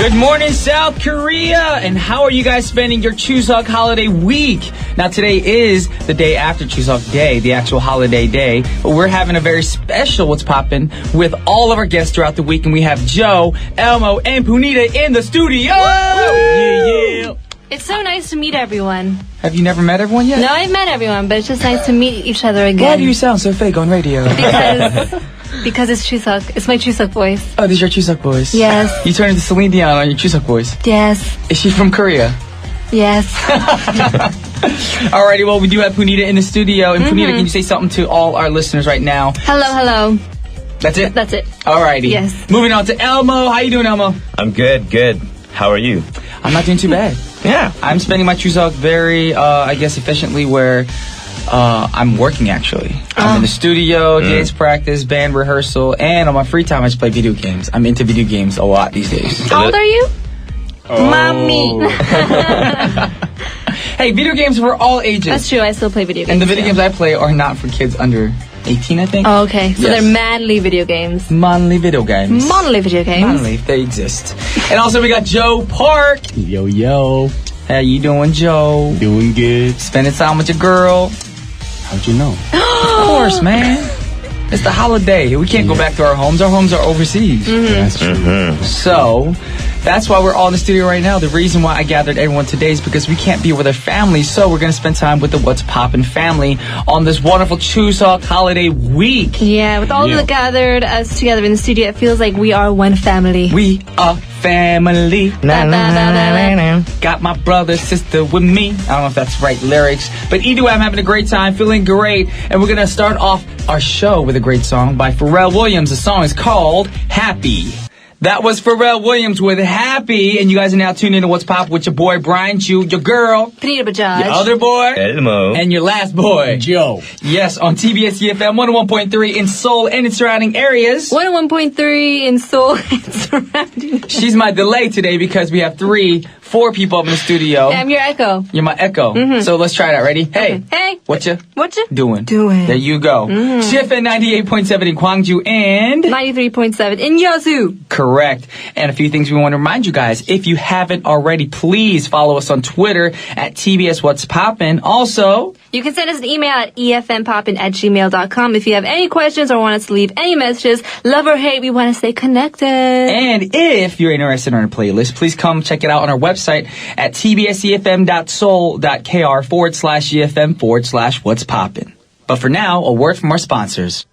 Good morning, South Korea! And how are you guys spending your Chuseok holiday week? Now, today is the day after Chuseok Day, the actual holiday day. But we're having a very special What's Poppin' with all of our guests throughout the week. And we have Joe, Elmo, and Punita in the studio! Yeah. It's so nice to meet everyone. Have you never met everyone yet? No, I've met everyone, but it's just nice to meet each other again. Why do you sound so fake on radio? Because it's Chuseok. It's my Chuseok voice. Oh, this is your Chuseok voice? Yes. You turned into Celine Dion on your Chuseok voice? Yes. Is she from Korea? Yes. Alrighty, well, we do have Punita in the studio. And Punita, can you say something to all our listeners right now? Hello. That's it? That's it. Alrighty. Yes. Moving on to Elmo. How you doing, Elmo? I'm good. How are you? I'm not doing too bad. Yeah. I'm spending my Chuseok very, efficiently where I'm working, actually. I'm in the studio, dance practice, band rehearsal, and on my free time, I just play video games. I'm into video games a lot these days. How old are you? Oh. Mommy. Hey, video games for all ages. That's true. I still play video games. And the video games I play are not for kids under 18, I think. Oh, okay. So Yes. they're manly video games. Manly video games. Manly video games. Manly, they exist. And also we got Joe Park. Yo. How you doing, Joe? Doing good. Spending time with your girl. How'd you know? Of course, man. It's the holiday. We can't go back to our homes. Our homes are overseas. That's true. So that's why we're all in the studio right now. The reason why I gathered everyone today is because we can't be with our families. So we're going to spend time with the What's Poppin' family on this wonderful Chuseok holiday week. Yeah, with all of the gathered us together in the studio, it feels like we are one family. We are family. Got my brother, sister with me. I don't know if that's right lyrics. But either way, I'm having a great time, feeling great. And we're going to start off our show with a great song by Pharrell Williams. The song is called Happy. That was Pharrell Williams with Happy. And you guys are now tuned in to What's Pop with your boy, Brian Chu, your girl, Punita Bajaj. your other boy, Elmo. and your last boy, Joe. Yes, on TBS efm 101.3 in Seoul and its surrounding areas. 101.3 in Seoul and surrounding. She's my delay today because we have 4 people up in the studio. I'm your echo. You're my echo. So let's try that. Ready? Hey. Hey. What you doing? Doing. There you go. CFN 98.7 in Gwangju and 93.7 in Yeosu. correct. And a few things we want to remind you guys. If you haven't already, please follow us on Twitter at TBS What's Poppin'. Also, You can send us an email at efmpoppin@gmail.com if you have any questions or want us to leave any messages. Love or hate, we want to stay connected. and if you're interested in our playlist, please come check it out on our website at tbsefm.soul.kr/EFM/What's Poppin'. But for now, a word from our sponsors.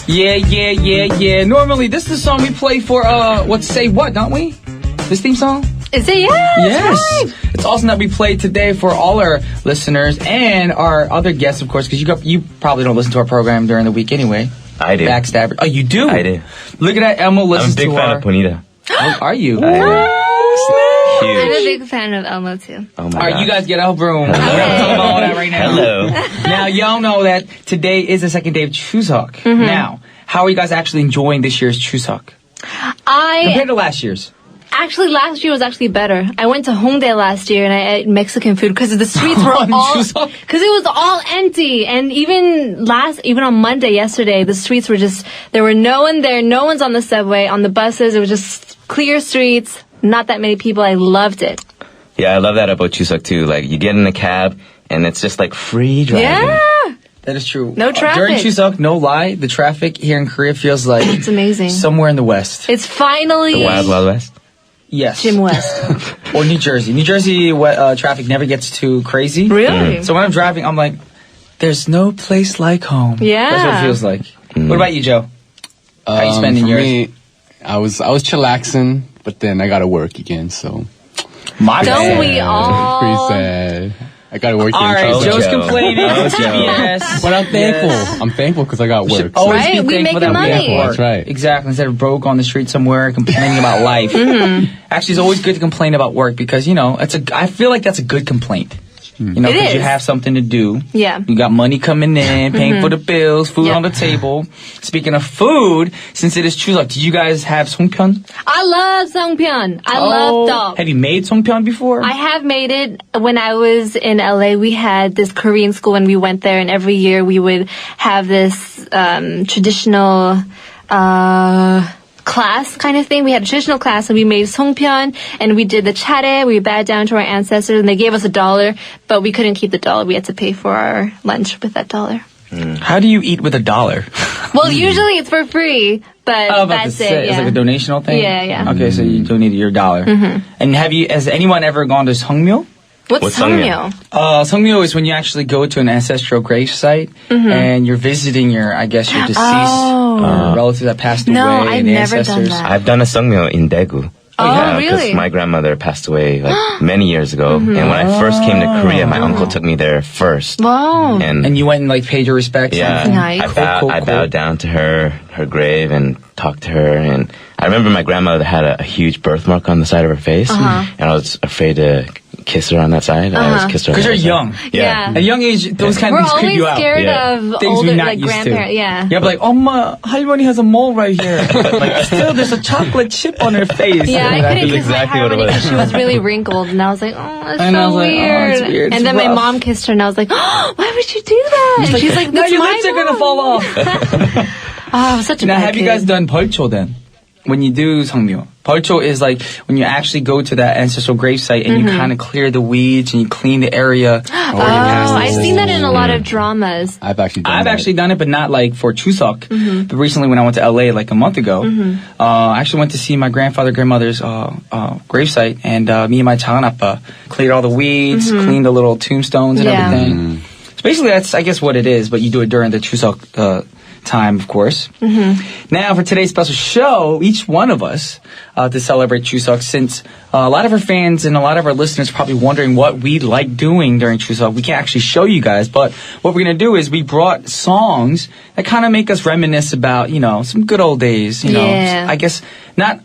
Yeah. Normally, this is the song we play for, What's Say What, don't we? This theme song? Is it? Yeah, Yes. that's right. It's also that we played today for all our listeners and our other guests, of course, because you probably don't listen to our program during the week anyway. I do. Backstabber. Oh, you do? I do. Look at that. Elmo I'm a listens big to fan our... of Punita. Oh, are you? I am. I'm a Huge. big fan of Elmo too. Oh my All right, God. you guys get out of the room. We're not talking about all that right now. Hello. Now, y'all know that today is the second day of Chuseok. Now, how are you guys actually enjoying this year's Chuseok? Compared to last year's? Actually, last year was actually better. I went to Hongdae last year and I ate Mexican food because the streets were On all Chuseok? because it was all empty. And even on Monday, yesterday, the streets were just there were no one there. No one's on the subway, on the buses. It was just clear streets. Not that many people. I loved it. Yeah, I love that about Chuseok too. Like, you get in a cab and it's just like free driving. Yeah, That is true. No traffic. During Chuseok, no lie, the traffic here in Korea feels like it's amazing. somewhere in the West. It's finally The Wild Wild West. Yes. Jim West. Or New Jersey. New Jersey traffic never gets too crazy. Really? So when I'm driving, I'm like, there's no place like home. Yeah. That's what it feels like. What about you, Joe? How are you spending for yours? me, I was chillaxing, but then I got to work again, so My Don't bad. we all? pretty sad. I got to work All here. right, Oh, Joe's Joe. complaining. Oh, Joe. TBS. But I'm thankful. Yes. I'm thankful because I got work. Should always Right? be We thankful making that we money. have work. That's right. Exactly. Instead of broke on the street somewhere complaining about life. Actually, it's always good to complain about work because, I feel like that's a good complaint. You know, It because you is. have something to do. Yeah. You got money coming in, paying for the bills, food on the table. Speaking of food, since it is Chuseok, did you guys have songpyeon? I love songpyeon. I love dal. Have you made songpyeon before? I have made it. When I was in LA, we had this Korean school and we went there, and every year we would have this traditional class kind of thing. We had a traditional class and we made songpyeon and we did the chare. We bowed down to our ancestors and they gave us $1, but we couldn't keep the $1. We had to pay for our lunch with that $1. How do you eat with $1? Well, usually it's for free, but I was about to that's say, it. it's like a donational thing? Yeah. Okay, so you donated your $1. And has anyone ever gone to Seongmyo? What's Seongmyo? Seongmyo? Seongmyo is when you actually go to an ancestral grave site and you're visiting your deceased relatives that passed No, away I've and never ancestors. done that. I've done a seongmyo in Daegu. Oh, Because really? my grandmother passed away like many years ago, and when I first came to Korea, my uncle took me there first. Wow. And you went and like paid your respects? Yeah, Nice. I bowed down to her grave and talked to her, and I remember my grandmother had a huge birthmark on the side of her face, and I was afraid to kiss her on that side. I always kissed her. Because on you're that side. young. Yeah. At a young age, those kind We're of things creep always you out. scared Yeah. of Things older, we're not like used grandparents. to. Yeah. You're like, Oma, Halmoni has a mole right here. Like, still, there's a chocolate chip on her face. Yeah, I couldn't kiss exactly my what it Harmony was. because she was really wrinkled, and I was like, oh, that's And I so was like, oh, weird. it's weird. And It's then my rough. mom kissed her, and I was like, oh, why would you do that? And she's like, now that's your my lips are mom. gonna fall off. Oh, I was such a Now, bad have you kid. guys done 벌초 then? When you do Seongmyo. 벌초 is like when you actually go to that ancestral gravesite and you kind of clear the weeds and you clean the area where you passed Oh, away. I've seen that in a lot of dramas. I've actually done I've that. actually done it, but not like for Chuseok. But recently, when I went to LA like a month ago, I actually went to see my grandmother's gravesite, and me and my 장안아빠 cleared all the weeds, cleaned the little tombstones and Yeah. everything. So basically, that's I guess what it is. But you do it during the Chuseok time, of course. Now, for today's special show, each one of us to celebrate Chuseok, since a lot of our fans and a lot of our listeners are probably wondering what we like doing during Chuseok. We can't actually show you guys, but what we're going to do is we brought songs that kind of make us reminisce about, some good old days. Yeah. I guess not.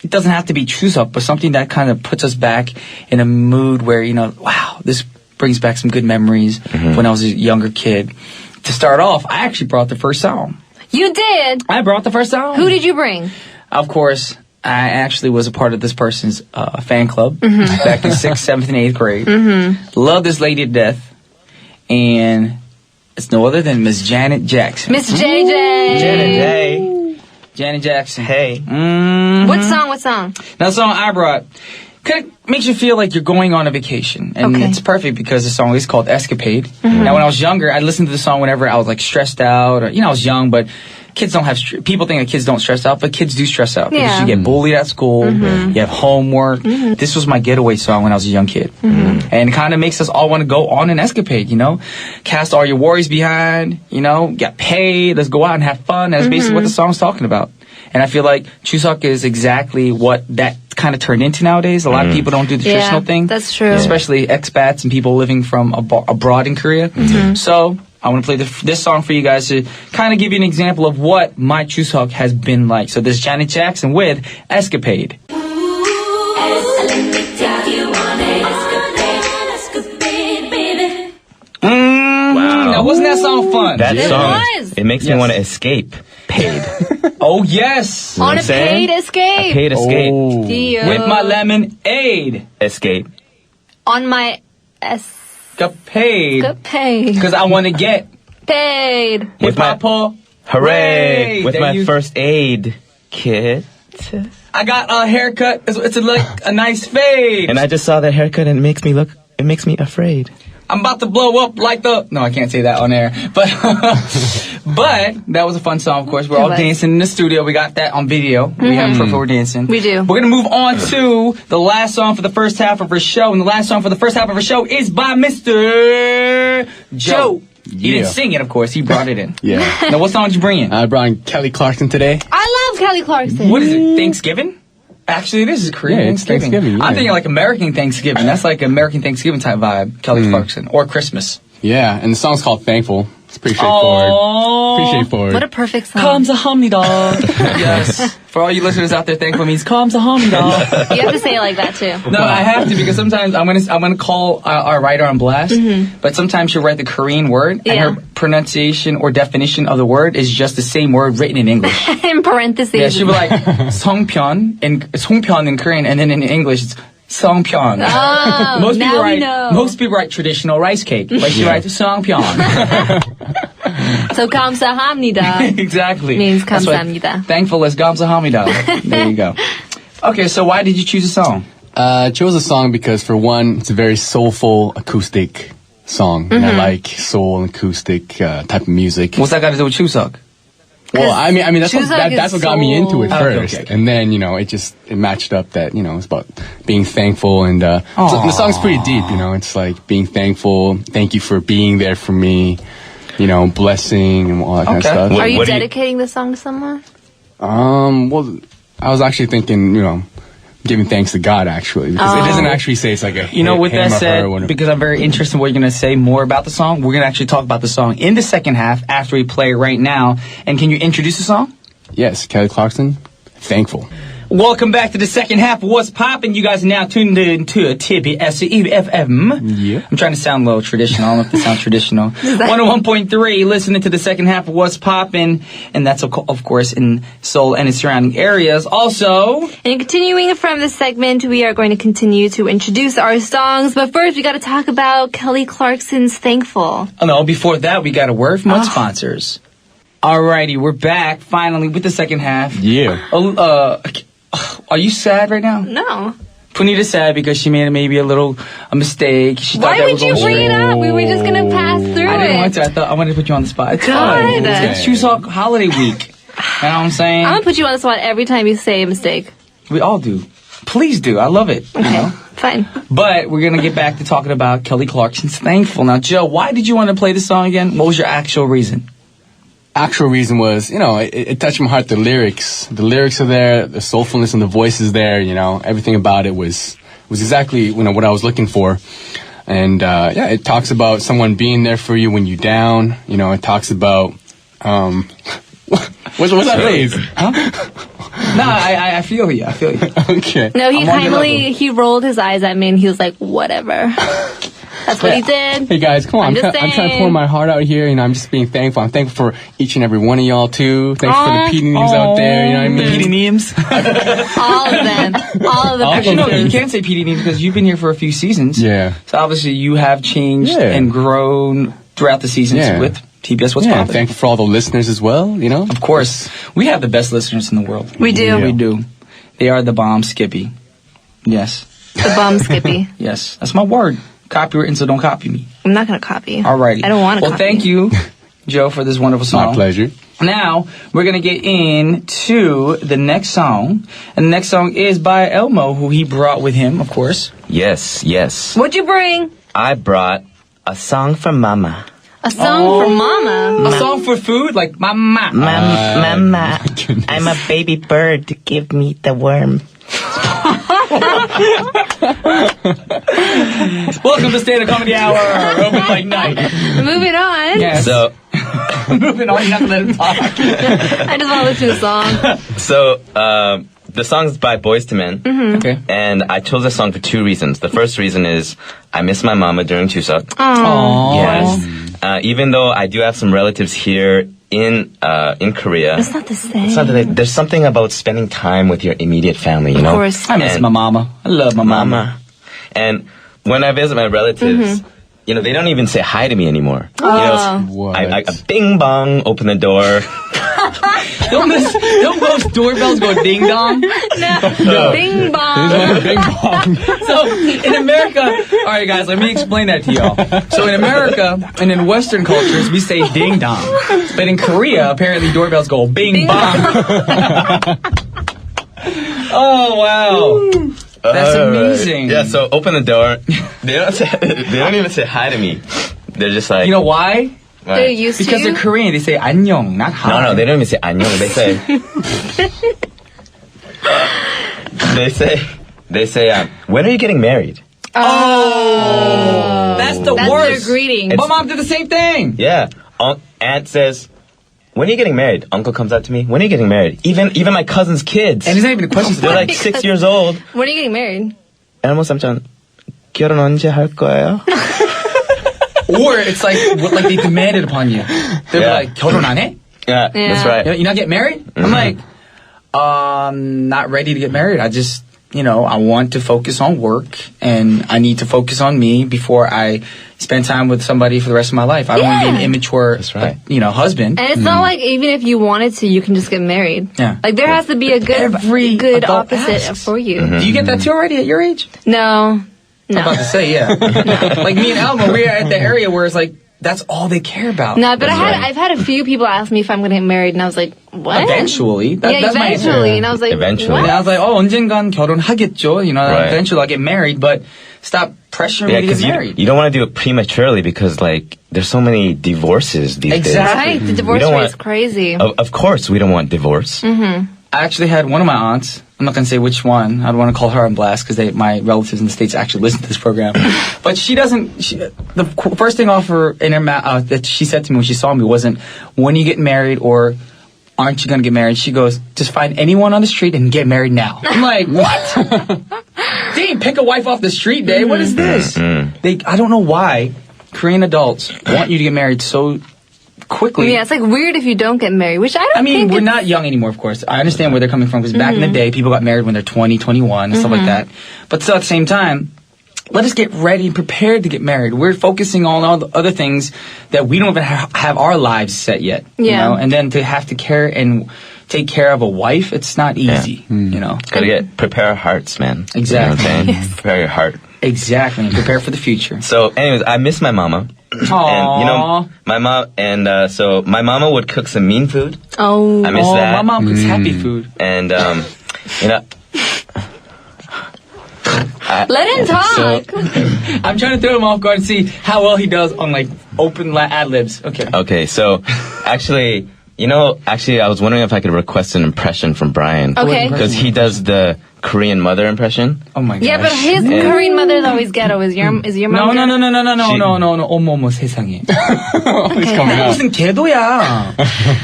It doesn't have to be Chuseok, but something that kind of puts us back in a mood where, wow, this brings back some good memories when I was a younger kid. To start off, I actually brought the first song. You did? I brought the first song. Who did you bring? Of course, I actually was a part of this person's fan club back in 6th, 7th, and 8th grade. Love this lady to death. And it's no other than Miss Janet Jackson. Miss JJ. Janet Jackson. Hey. What song? Now, the song I brought makes you feel like you're going on a vacation. And Okay. it's perfect because the song is called Escapade. Now, when I was younger, I listened to the song whenever I was like stressed out. Or, I was young, but kids don't have, people think that kids don't stress out, but kids do stress out. Because Yeah. you get bullied at school, you have homework. This was my getaway song when I was a young kid. And it kind of makes us all want to go on an escapade, Cast all your worries behind, get paid, let's go out and have fun. That's basically what the song's talking about. And I feel like Chuseok is exactly what that kind of turned into nowadays. A lot of people don't do the traditional thing. That's true. Especially expats and people living from abroad in Korea. So I want to play this song for you guys to kind of give you an example of what my Chuseok has been like. So this is Janet Jackson with Escapade. Wow. Now, wasn't that song fun? That It song, was. it makes me Yes. want to escape. Paid. Oh, yes. On a I'm saying? paid escape. Paid escape. Oh. Deal. With my lemonade. Escape. On my Escapade. escapade. Because I want to get Paid. With my Papa. hooray. With There my you- first aid kit. I got a haircut. It's like a nice fade. And I just saw that haircut and it makes me afraid. I'm about to blow up like the... No, I can't say that on air. But but that was a fun song, of course. We're It all was. dancing in the studio. We got that on video. We have proof we're dancing. We do. We're going to move on to the last song for the first half of our show. And the last song for the first half of our show is by Mr. Joe. He didn't Yeah. sing it, of course. He brought it in. Yeah. Now, what song did you bring in? I brought in Kelly Clarkson today. I love Kelly Clarkson. What is it? Thanksgiving? Actually, it is Korean Yeah, it's Thanksgiving, yeah. I'm thinking like American Thanksgiving. That's like American Thanksgiving type vibe. Kelly Clarkson. Or Christmas. Yeah, and the song's called Thankful. It's pretty straightforward. Pretty straightforward. What a perfect song. 감사합니다. Yes. For all you listeners out there, thankful means 감사합니다. You have to say it like that too. No, I have to because sometimes I'm gonna call our writer on blast. But sometimes she'll write the Korean word and her pronunciation or definition of the word is just the same word written in English. In parentheses. Yeah, she'll be like 성편 in Korean, and then in English it's 성편. Oh, Most people write traditional rice cake, but she writes 성편. So 감사합니다 Exactly. means That's what 감사합니다. thankful is 감사합니다. There you go. Okay, so why did you choose a song? Chose a song because, for one, it's a very soulful acoustic song. And I like soul and acoustic type of music. What's that got to do with Chuseok? Well, I mean, that's Chuseok what got me into it soul. first. Okay. And then, it matched up that, it's about being thankful. And so the song's pretty deep, it's like being thankful. Thank you for being there for me. Blessing and all that kind of stuff. Are you dedicating this song to someone? Well, I was actually thinking, giving thanks to God, actually. Because it doesn't actually say it's like a With him that or said, her, because I'm very interested in what you're going to say more about the song, we're going to actually talk about the song in the second half after we play it right now. And can you introduce the song? Yes, Kelly Clarkson, Thankful. Welcome back to the second half of What's Poppin'. You guys are now tuned in to TBS efm. Yeah. I'm trying to sound a little traditional. I don't know if this sounds traditional. 101.3, listening to the second half of What's Poppin'. And that's, of course, in Seoul and its surrounding areas. Also... And continuing from this segment, we are going to continue to introduce our songs. But first, we got to talk about Kelly Clarkson's Thankful. Oh, no, before that, we got a word from our sponsors. Alrighty, we're back, finally, with the second half. Yeah. Are you sad right now? No. Punita's sad because she made maybe a mistake. She thought Why that would you bring it up? We were just going to pass through I it. didn't want to. I wanted to put you on the spot. It's God. fine. It's Chuseok holiday week. You know what I'm saying? I'm going to put you on the spot every time you say a mistake. We all do. Please do. I love it. Okay, You know? fine. But we're going to get back to talking about Kelly Clarkson's Thankful. Now, Joe, why did you want to play this song again? What was your actual reason? Actual reason was, it touched my heart. The lyrics are there, the soulfulness and the voice is there. Everything about it was exactly what I was looking for. And it talks about someone being there for you when you're down. It talks about what's that phrase? Huh? No, I feel you. Okay. No, he rolled his eyes at me and he was like, whatever. That's what he did. Hey guys, come on. I'm trying to pour my heart out here. I'm just being thankful. I'm thankful for each and every one of y'all too. Thanks for the PD names out there. You know what I mean? The PD memes? All of them. All of the Actually, no, producers. you can't say PD memes because you've been here for a few seasons. Yeah. So obviously you have changed and grown throughout the seasons with TBS What's Poppin'. Thankful for all the listeners as well. Of course. We have the best listeners in the world. We do. We do. They are the bomb, Skippy. Yes. The bum Skippy. Yes. That's my word. Copywritten, so don't copy me. I'm not going to copy. Alrighty. I don't want to copy. Well, thank you, Joe, for this wonderful song. My pleasure. Now, we're going to get into the next song. And the next song is by Elmo, who he brought with him, of course. Yes. What'd you bring? I brought a song for Mama. A song for Mama. A song for food? Like, Mama. Mama, I'm a baby bird to give me the worm. Welcome to Stand Up Comedy Hour. Open like night. Moving on. Yes. So, Moving on. You have to let him talk. I just want to listen to the song. The song's by Boyz II Men. Mm-hmm. Okay. And I chose this song for two reasons. The first reason is I miss my mama during Chuseok. Aww. Yes. Even though I do have some relatives here in Korea. It's not the same. It's not that there's something about spending time with your immediate family, you know? Of course. I miss my mama. I love my mama. And when I visit my relatives, they don't even say hi to me anymore. What? I bing bong, open the door. Don't most doorbells go ding dong? No. Bing bong. Bing bong. So in America, all right, guys, let me explain that to y'all. So in America and in Western cultures, we say ding dong, but in Korea, apparently doorbells go bing bong. Oh wow, that's amazing. Yeah, so open the door. They don't even say hi to me. They're just like, You know why? They're used to Because you? they're Korean. They say 안녕, not hi. No, they don't even say 안녕. They say, when are you getting married? Oh, that's the That's worst. their greeting. My mom did the same thing. Yeah. aunt says, when are you getting married? Uncle comes up to me, when are you getting married? Even my cousin's kids. And it's not even a question. They're like 6 years old. When are you getting married? 엘모 삼촌, 결혼 언제 할 거예요? Or it's like they demanded upon you. They're Yeah. like, 결혼 안 해? Yeah, that's right. You not get married? I'm like, not ready to get married. I just, I want to focus on work and I need to focus on me before I spend time with somebody for the rest of my life. I don't want to be an immature, That's right. husband. And it's not like even if you wanted to, you can just get married. Yeah. Like there has to be a good Every good adult opposite asks. for you. Do you get that too already at your age? No. I'm about to say, yeah. Like me and Alma, we're at the area where it's like, that's all they care about. No, but That's right. I've had a few people ask me if I'm going to get married, and I was like, what? Eventually. That's my answer. eventually. And I was like, Eventually. what? And I was like, 언젠간 결혼하겠죠. Right. Eventually I'll get married, but stop pressuring me to get because married. you don't want to do it prematurely because like there's so many divorces these Exactly. Right, the divorce We don't rate want- is crazy. days. Of course, we don't want divorce. I actually had one of my aunts. I'm not going to say which one. I don't want to call her on blast because my relatives in the States actually listen to this program. But she doesn't. The first thing off her in her mouth that she said to me when she saw me wasn't, when you get married or aren't you going to get married? She goes, just find anyone on the street and get married now. I'm like, what? They didn't pick a wife off the street, Dave. What is this? I don't know why Korean adults want you to get married so quickly. Yeah, it's like weird if you don't get married, which I don't I mean, think we're it's- not young anymore, of course. I understand where they're coming from because back in the day, people got married when they're 20, 21, and stuff like that. But still, at the same time, let us get ready and prepared to get married. We're focusing on all the other things that we don't even have our lives set yet. Yeah. And then to have to care and take care of a wife, it's not easy. Gotta prepare our hearts, man. Exactly. You know what I'm saying? Prepare your heart. Exactly. And prepare for the future. So, anyways, I miss my mama. Aww. And my mom, and so my mama would cook some mean food. Oh. I miss that. My mom cooks happy food. And Let him talk. I'm trying to throw him off guard and see how well he does on like open ad-libs. Okay. So actually, I was wondering if I could request an impression from Brian. Okay. Because he does the Korean mother impression. Oh my gosh. Yeah, but his Korean mother is always ghetto. Is your mom? No. 어머머 세상에. It's coming up. 무슨 개도야.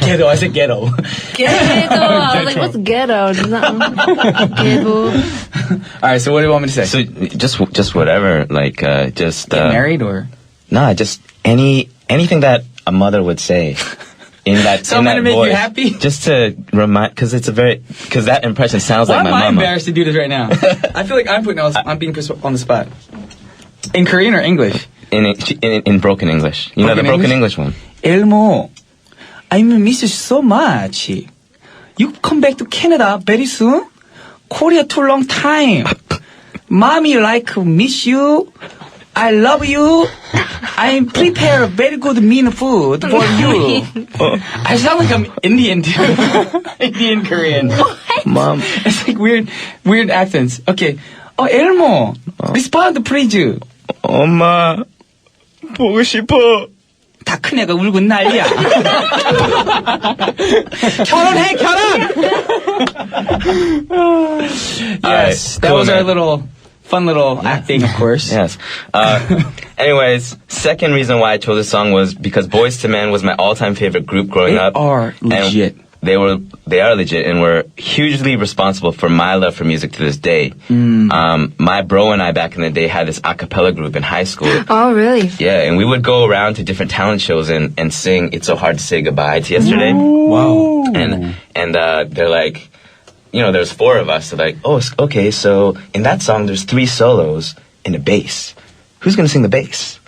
개도, I said ghetto. Ghetto. I was like, what's ghetto? Ghetto. Alright, so what do you want me to say? So just whatever, like just Get married or? Nah, just anything that a mother would say. In that, So in I'm that gonna make voice, you happy? just to remind, because that impression sounds Why like am my I mama. embarrassed to do this right now? I feel like I'm being put on the spot. In Korean or English? In broken English, you know the Broken broken English one. Elmo, I miss you so much. You come back to Canada very soon? Korea too long time. Mommy like miss you. I love you. I prepare very good mean food for you. I sound like I'm Indian too. Indian Korean. Mom, It's like weird accents. Okay. Elmo, respond please. 엄마 보고 싶어. 다 큰 애가 울고 난리야. 결혼해, 결혼! Yes, that cool, was our man. fun little acting, of course. Yes. Anyways, second reason why I chose this song was because Boyz II Men was my all-time favorite group growing They up. are legit. And they are legit and were hugely responsible for my love for music to this day. My bro and I back in the day had this a cappella group in high school. Oh, really? Yeah, and we would go around to different talent shows and sing It's So Hard to Say Goodbye to Yesterday. Wow. And they're like, there's four of us. They're like, oh, okay, so in that song there's 3 solos and a bass. Who's going to sing the bass?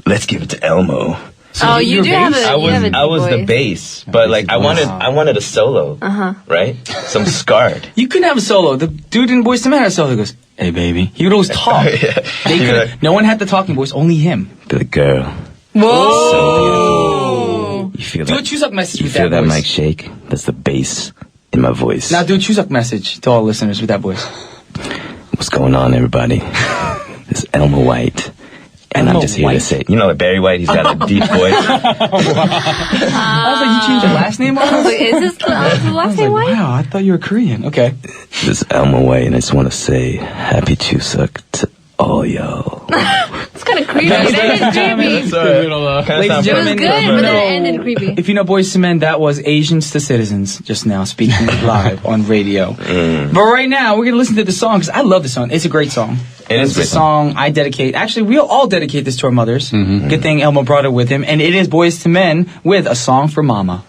Let's give it to Elmo. So you do have a I was the bass, but like I wanted a solo, right? Some scarred. You couldn't have a solo. The dude in Boyz II Men had a solo. He goes, hey, baby. He would always talk. Yeah. No one had the talking voice, only him. The girl. Whoa. So beautiful. You feel Do a that? Chuseok message You with feel that that voice. mic shake? That's the bass in my voice. Now do a Chuseok message to all listeners with that voice. What's going on, everybody? This is Elmo White. And Elmo I'm just here White? to say, Barry White, he's got a deep voice. I was like, you changed your last name on I was us? like, is this the last name white? Wow, I thought you were Korean. Okay. This is Elmo White, and I just want to say Happy Chuseok to all y'all. It's kind of creepy. creepy. It ended creepy. Ladies and It was gentlemen, good, but then it ended creepy. if you know Boys to Men, that was Asians to Citizens just now speaking live on radio. But right now, we're going to listen to the song because I love the song. It's a great song. It's a song I dedicate. Actually, we'll all dedicate this to our mothers. Good thing Elmo brought it with him. And it is Boys to Men with A Song for Mama.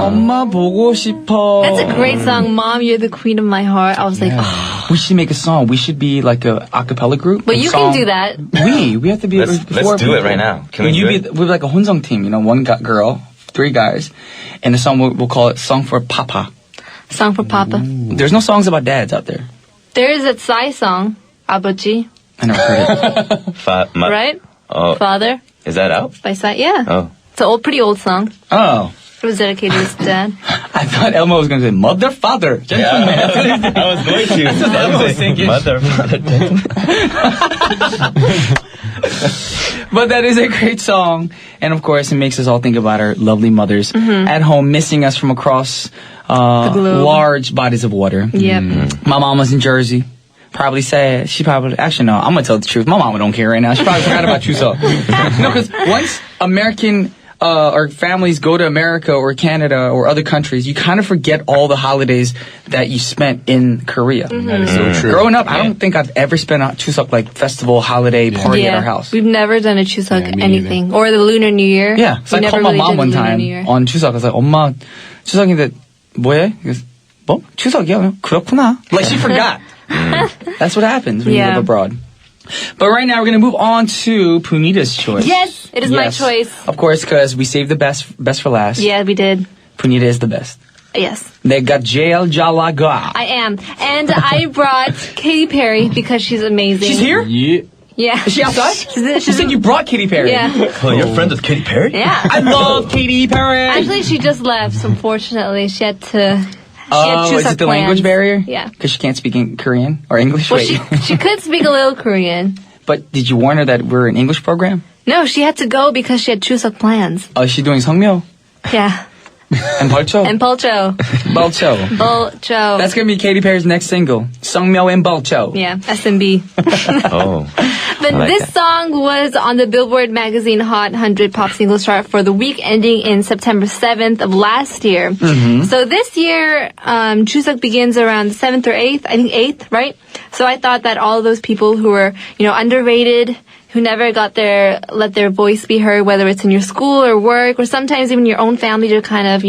엄마 보고 싶어. That's a great song, Mom, You're the Queen of My Heart. I was like, oh. We should make a song. We should be like a cappella group. But you can do that. We have to be. Let's do it right now. Can we do it? We're like a 혼성 team. One girl, 3 guys, and the song we'll call it "Song for Papa." Song for Papa. There's no songs about dads out there. There is a Psy song, 아버지, I never heard it. right? Oh, Father is that out? by Psy. Yeah. Oh. It's an pretty old song. Oh, It was dedicated to his dad. I thought Elmo was going to say mother, father, gentleman. I was going to. That's what Elmo was thinking. Mother. But that is a great song. And of course, it makes us all think about our lovely mothers at home missing us from across globe. large bodies of water. Yep. My mom was in Jersey. Probably sad. Actually, no, I'm going to tell the truth. My mama don't care right now. She probably forgot about Chuseok. No, because once American or families go to America or Canada or other countries, you kind of forget all the holidays that you spent in Korea. That is so true. Growing up, I don't think I've ever spent a Chuseok like festival holiday party at our house. We've never done a Chuseok me anything. Or the Lunar New Year. Yeah, so We I never called my really mom did one the Lunar time New Year. on Chuseok. I was like, 엄마, 추석인데 뭐해? He goes, 뭐? 추석이야? 그렇구나. Like she forgot. That's what happens when you live abroad. But right now, we're going to move on to Punita's choice. Yes, it is my choice. Of course, because we saved the best for last. Yeah, we did. Punita is the best. Yes. 내가 제일 잘 나가. I am. And I brought Katy Perry because she's amazing. She's here? Yeah. Yeah. Is she outside? She's She said you brought Katy Perry. Yeah. Oh, you're friends with Katy Perry? Yeah. I love Katy Perry. Actually, she just left, so unfortunately. She had to... Is it the language barrier? Yeah. Because she can't speak in Korean or English? Well, Wait. she could speak a little Korean. But did you warn her that we're an English program? No, she had to go because she had Chuseok plans. Oh, is she doing 성묘? Yeah. And 발초? And Polcho. 발초. Polcho. That's going to be Katy Perry's next single. 성묘 and 발초. Yeah, SMB. Oh. But like this that. song was on the Billboard Magazine Hot 100 Pop Singles chart for the week ending in September 7th of last year. So this year, Chuseok begins around the 7th or 8th. I think 8th, right? So I thought that all of those people who were, underrated, who never let their voice be heard, whether it's in your school or work, or sometimes even your own family to kind of,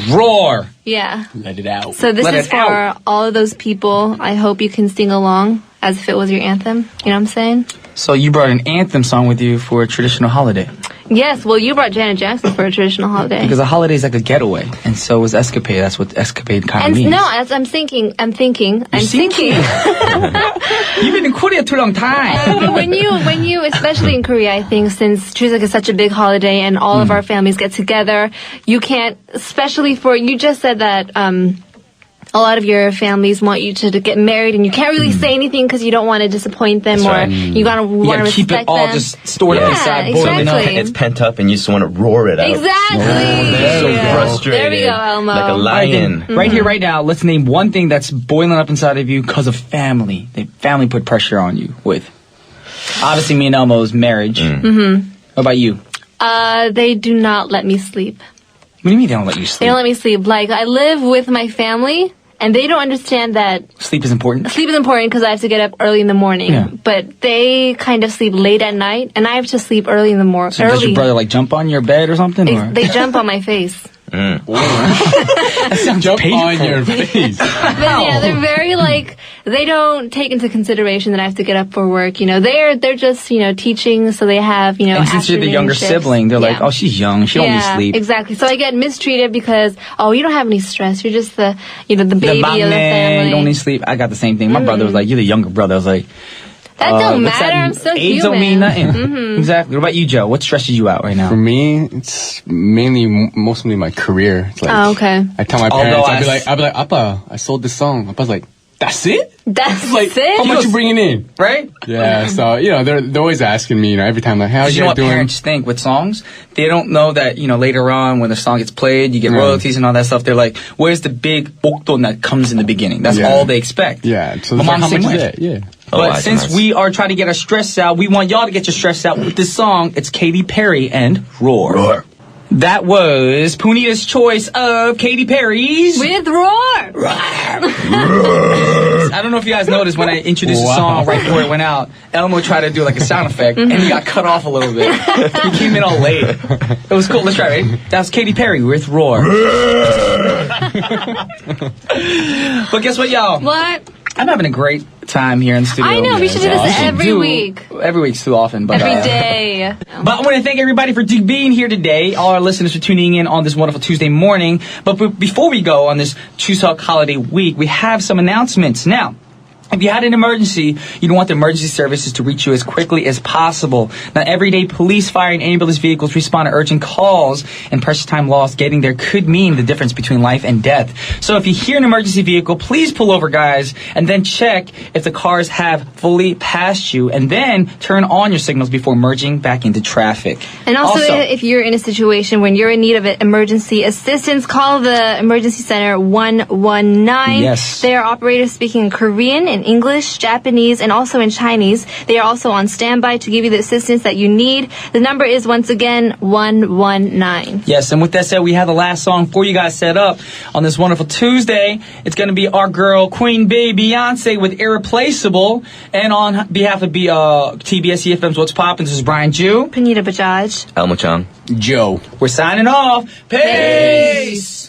Roar. Yeah. Let it out. So this Let is it for out. all of those people. I hope you can sing along as if it was your anthem. You know what I'm saying? So you brought an anthem song with you for a traditional holiday. Yes, well, you brought Janet Jackson for a traditional holiday. Because a holiday is like a getaway. And so was escapade. That's what escapade kind of And means. no, as I'm thinking. thinking. You've been in Korea too long time. But when you, especially in Korea, I think since Chuseok is such a big holiday and all of our families get together, you can't, especially you just said that, a lot of your families want you to get married, and you can't really say anything because you don't want to disappoint them, That's or right. you want to You gotta keep respect it all them. just stored up Yeah, inside. exactly. boiling up. It's pent up and you just want to roar it out. Exactly. So Yeah. frustrated. There we go, Elmo. Like a All right, lion. then, right here, right now, let's name one thing that's boiling up inside of you because of family. Family put pressure on you with. Obviously, me and Elmo's marriage. What about you? They do not let me sleep. What do you mean they don't let you They sleep? don't let me sleep. Like, I live with my family, and they don't understand that Sleep is important. sleep is important because I have to get up early in the morning. Yeah. But they kind of sleep late at night, and I have to sleep early in the morning. So does your brother like jump on your bed or something? Or? They jump on my face. That sounds Jump painful. on your face. But yeah, they're very they don't take into consideration that I have to get up for work. They're just, teaching, so they have, And since you're the afternoon younger shifts. sibling, they're like, Yeah. oh, she's young. She don't need sleep. Exactly. So I get mistreated because, you don't have any stress. You're just the baby The of the maknae, family. you don't need sleep. I got the same thing. My brother was like, you're the younger brother. I was like, that don't what's matter. that? I'm still Age human. don't mean nothing. Exactly. What about you, Joe? What stresses you out right now? For me, it's mainly mostly my career. It's like, Oh, okay. I tell my Although parents, I'd be like, Appa, I sold this song. Appa's like, That's it? That's Like, it? how much you bringing in? Right? Yeah, so, they're always asking me, every time, like, how You you know guys what doing? parents think with songs? They don't know that, later on when the song gets played, you get royalties and all that stuff. They're like, where's the big bokdon that comes in the beginning? That's all they expect. Yeah, so My it's like, mom's how same much is way. that? Yeah. But since we are trying to get our stress out, we want y'all to get your stress out with this song. It's Katy Perry and Roar. Roar. That was Punita's choice of Katy Perry's With Roar! I don't know if you guys noticed when I introduced the song right before it went out, Elmo tried to do like a sound effect and he got cut off a little bit. He came in all late. It was cool. Let's try it. Right? That was Katy Perry with Roar. But guess what, y'all? What? I'm having a great time here in the studio. I know, we should do this every week. Every week's too often. But, Every day. But I want to thank everybody for being here today, all our listeners for tuning in on this wonderful Tuesday morning. But before we go on this Chuseok holiday week, we have some announcements. Now, if you had an emergency, you'd want the emergency services to reach you as quickly as possible. Now, every day, police, fire, and ambulance vehicles respond to urgent calls, and precious time lost getting there could mean the difference between life and death. So if you hear an emergency vehicle, please pull over, guys, and then check if the cars have fully passed you, and then turn on your signals before merging back into traffic. And also, if you're in a situation when you're in need of emergency assistance, call the emergency center 119. Yes. They are operators speaking Korean and English, Japanese, and also in Chinese. They are also on standby to give you the assistance that you need. The number is, once again, 119. Yes, and with that said, we have the last song for you guys set up on this wonderful Tuesday. It's going to be our girl, Queen Bey Beyonce with Irreplaceable. And on behalf of TBS efm's What's Poppin', this is Brian Ju. Punita Bajaj. Elmo Chung. Joe. We're signing off. Peace!